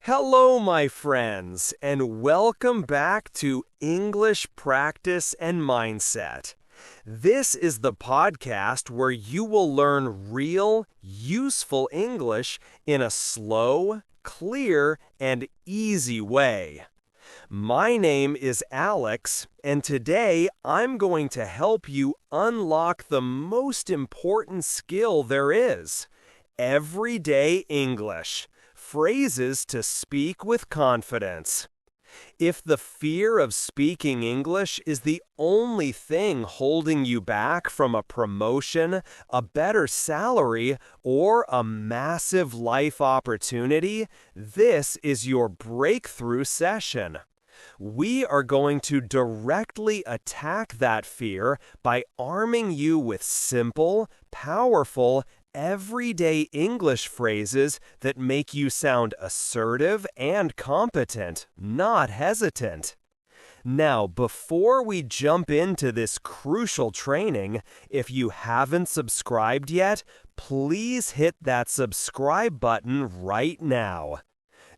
Hello, my friends, and welcome back to English Practice and Mindset. This is the podcast where you will learn real, useful English in a slow, clear, and easy way. My name is Alex, and today I'm going to help you unlock the most important skill there is: everyday English. Phrases to speak with confidence. If the fear of speaking English is the only thing holding you back from a promotion, a better salary, or a massive life opportunity, this is your breakthrough session. We are going to directly attack that fear by arming you with simple, powerful, everyday English phrases that make you sound assertive and competent, not hesitant. Now, before we jump into this crucial training, if you haven't subscribed yet, please hit that subscribe button right now.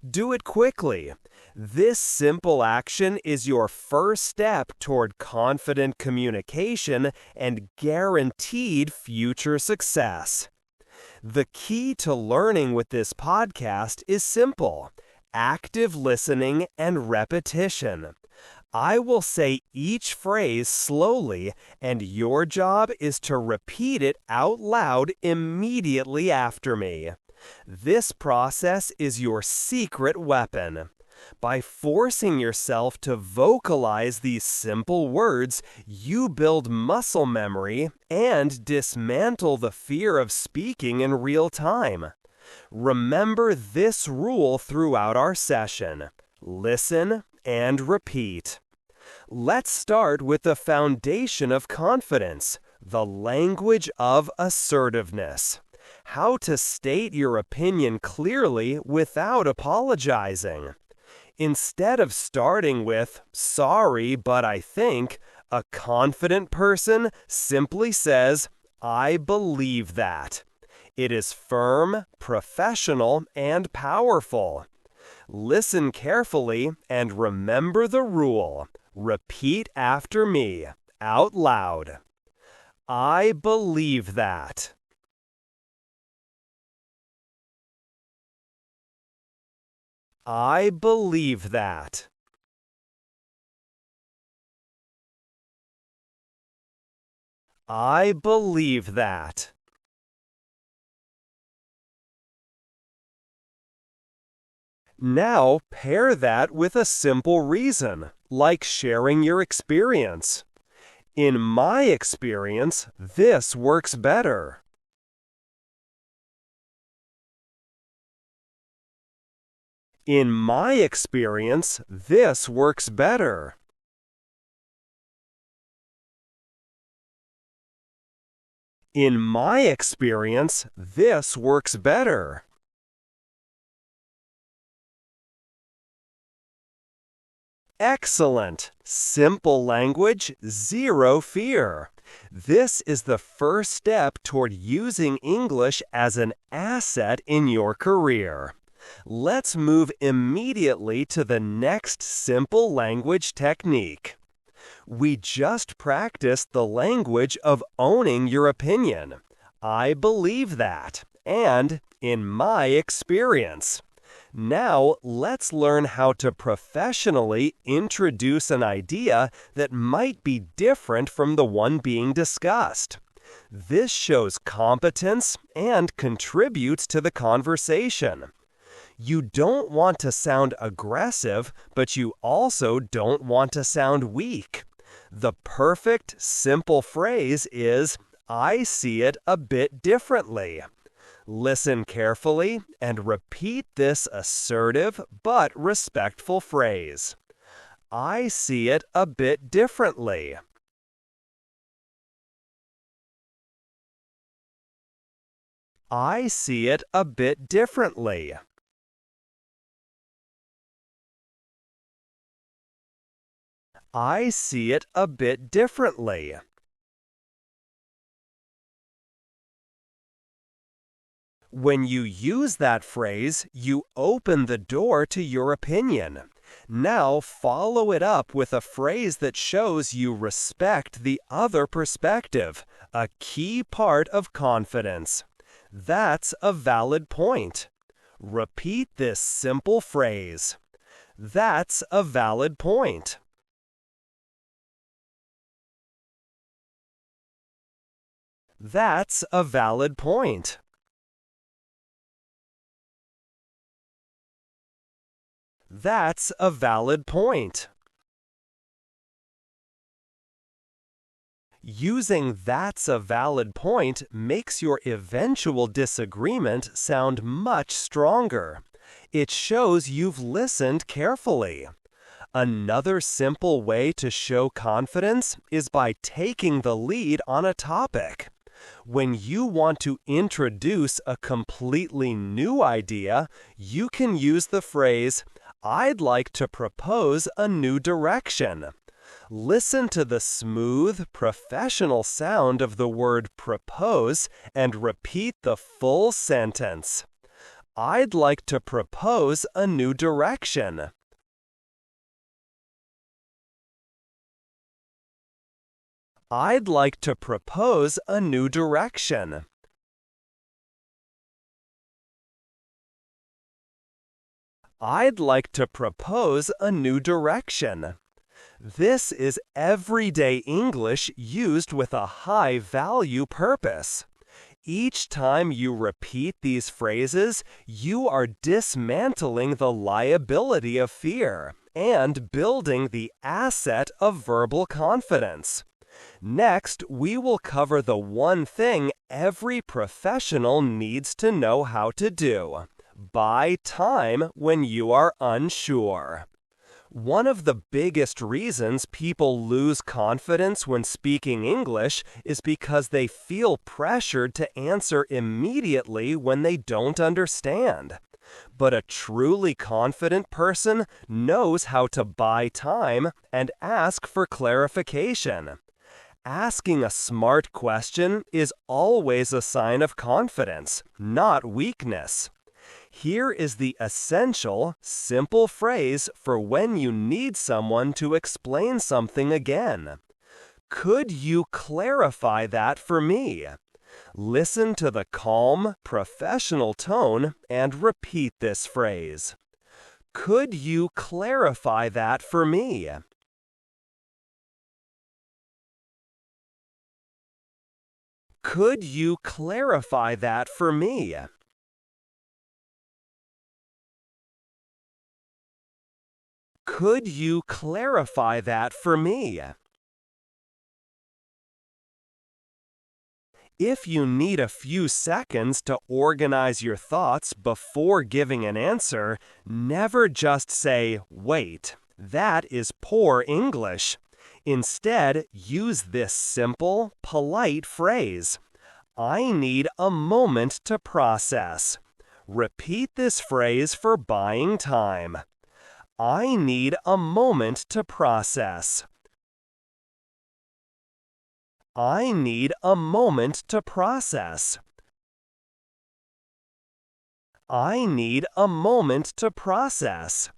Do it quickly. This simple action is your first step toward confident communication and guaranteed future success. The key to learning with this podcast is simple: active listening and repetition. I will say each phrase slowly, and your job is to repeat it out loud immediately after me. This process is your secret weapon. By forcing yourself to vocalize these simple words, you build muscle memory and dismantle the fear of speaking in real time. Remember this rule throughout our session: listen and repeat. Let's start with the foundation of confidence, the language of assertiveness. How to state your opinion clearly without apologizing. Instead of starting with "sorry, but I think," a confident person simply says, "I believe that." It is firm, professional, and powerful. Listen carefully and remember the rule. Repeat after me, out loud. I believe that. I believe that. I believe that. Now pair that with a simple reason, like sharing your experience. In my experience, this works better. In my experience, this works better. In my experience, this works better. Excellent! Simple language, zero fear. This is the first step toward using English as an asset in your career. Let's move immediately to the next simple language technique. We just practiced the language of owning your opinion. I believe that, and in my experience. Now, let's learn how to professionally introduce an idea that might be different from the one being discussed. This shows competence and contributes to the conversation. You don't want to sound aggressive, but you also don't want to sound weak. The perfect, simple phrase is, "I see it a bit differently." Listen carefully and repeat this assertive but respectful phrase. I see it a bit differently. I see it a bit differently. I see it a bit differently. When you use that phrase, you open the door to your opinion. Now follow it up with a phrase that shows you respect the other perspective, a key part of confidence. That's a valid point. Repeat this simple phrase. That's a valid point. That's a valid point. That's a valid point. Using "that's a valid point" makes your eventual disagreement sound much stronger. It shows you've listened carefully. Another simple way to show confidence is by taking the lead on a topic. When you want to introduce a completely new idea, you can use the phrase, "I'd like to propose a new direction." Listen to the smooth, professional sound of the word propose and repeat the full sentence. I'd like to propose a new direction. I'd like to propose a new direction. I'd like to propose a new direction. This is everyday English used with a high-value purpose. Each time you repeat these phrases, you are dismantling the liability of fear and building the asset of verbal confidence. Next, we will cover the one thing every professional needs to know how to do. Buy time when you are unsure. One of the biggest reasons people lose confidence when speaking English is because they feel pressured to answer immediately when they don't understand. But a truly confident person knows how to buy time and ask for clarification. Asking a smart question is always a sign of confidence, not weakness. Here is the essential, simple phrase for when you need someone to explain something again. Could you clarify that for me? Listen to the calm, professional tone and repeat this phrase. Could you clarify that for me? Could you clarify that for me? Could you clarify that for me? If you need a few seconds to organize your thoughts before giving an answer, never just say, "Wait." That is poor English. Instead, use this simple, polite phrase. I need a moment to process. Repeat this phrase for buying time. I need a moment to process. I need a moment to process. I need a moment to process.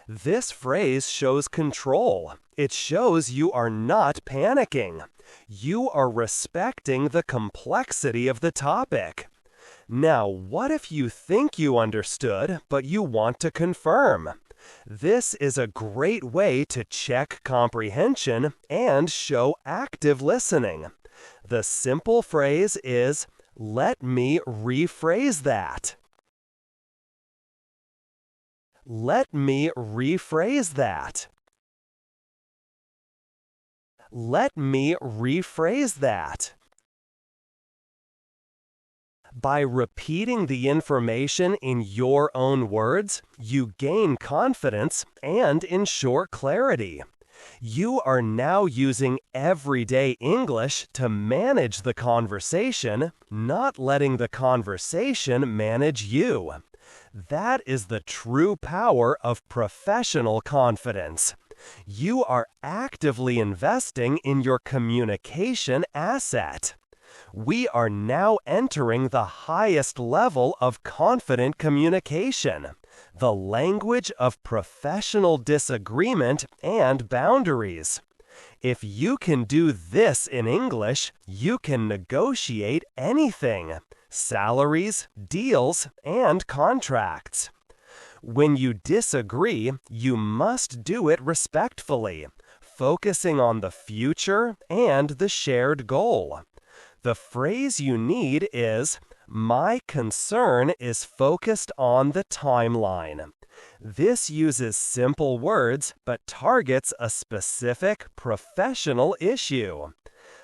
This phrase shows control. It shows you are not panicking. You are respecting the complexity of the topic. Now, what if you think you understood, but you want to confirm? This is a great way to check comprehension and show active listening. The simple phrase is, "Let me rephrase that." Let me rephrase that. Let me rephrase that. By repeating the information in your own words, you gain confidence and ensure clarity. You are now using everyday English to manage the conversation, not letting the conversation manage you. That is the true power of professional confidence. You are actively investing in your communication asset. We are now entering the highest level of confident communication, the language of professional disagreement and boundaries. If you can do this in English, you can negotiate anything: salaries, deals, and contracts. When you disagree, you must do it respectfully, focusing on the future and the shared goal. The phrase you need is, "My concern is focused on the timeline." This uses simple words but targets a specific professional issue.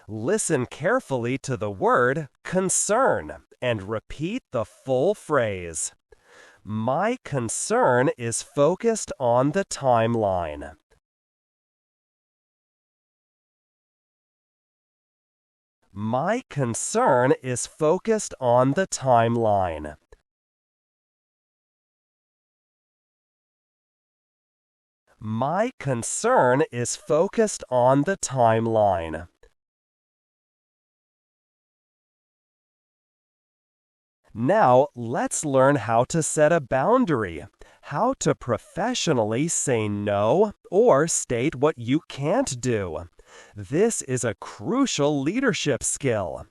Listen carefully to the word concern and repeat the full phrase. My concern is focused on the timeline. My concern is focused on the timeline. My concern is focused on the timeline. Now, let's learn how to set a boundary, how to professionally say no or state what you can't do. This is a crucial leadership skill.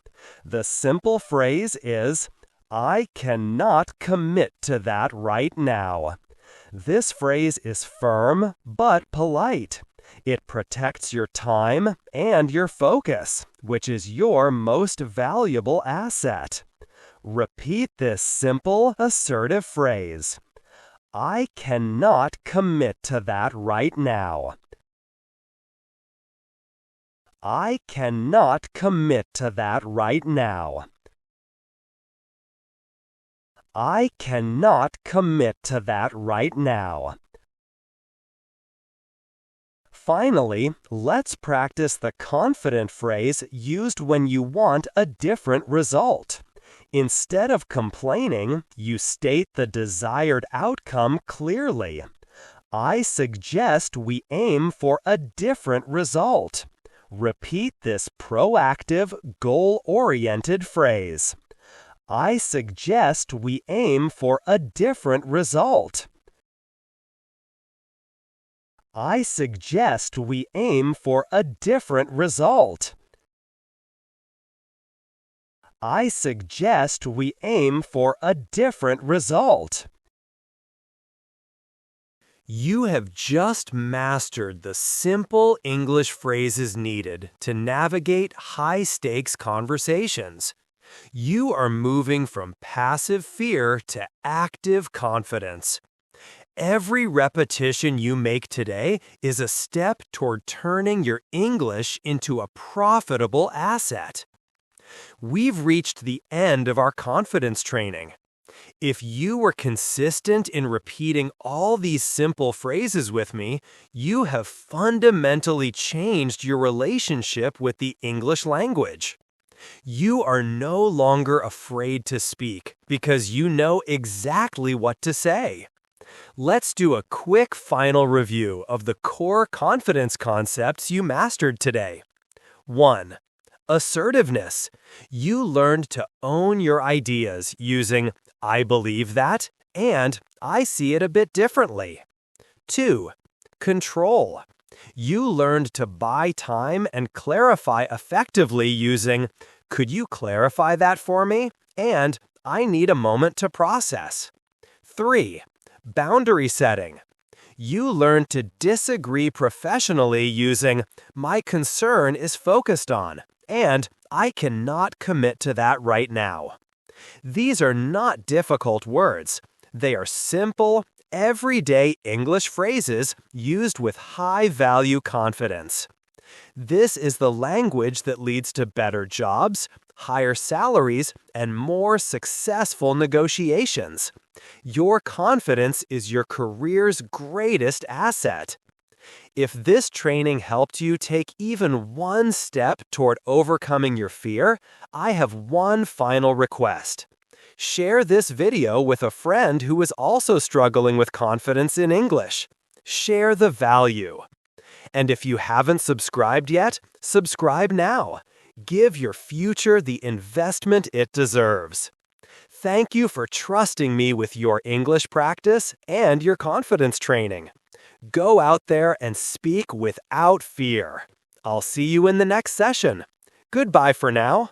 The simple phrase is, "I cannot commit to that right now." This phrase is firm but polite. It protects your time and your focus, which is your most valuable asset. Repeat this simple, assertive phrase. I cannot commit to that right now. I cannot commit to that right now. I cannot commit to that right now. Finally, let's practice the confident phrase used when you want a different result. Instead of complaining, you state the desired outcome clearly. I suggest we aim for a different result. Repeat this proactive, goal-oriented phrase. I suggest we aim for a different result. I suggest we aim for a different result. I suggest we aim for a different result. You have just mastered the simple English phrases needed to navigate high-stakes conversations. You are moving from passive fear to active confidence. Every repetition you make today is a step toward turning your English into a profitable asset. We've reached the end of our confidence training. If you were consistent in repeating all these simple phrases with me, you have fundamentally changed your relationship with the English language. You are no longer afraid to speak because you know exactly what to say. Let's do a quick final review of the core confidence concepts you mastered today. 1. Assertiveness. You learned to own your ideas using "I believe that" and "I see it a bit differently." 2. Control. You learned to buy time and clarify effectively using "Could you clarify that for me?" and "I need a moment to process." 3. Boundary setting. You learned to disagree professionally using "My concern is focused on" and "I cannot commit to that right now." These are not difficult words. They are simple, everyday English phrases used with high-value confidence. This is the language that leads to better jobs, higher salaries, and more successful negotiations. Your confidence is your career's greatest asset. If this training helped you take even one step toward overcoming your fear, I have one final request. Share this video with a friend who is also struggling with confidence in English. Share the value. And if you haven't subscribed yet, subscribe now. Give your future the investment it deserves. Thank you for trusting me with your English practice and your confidence training. Go out there and speak without fear. I'll see you in the next session. Goodbye for now.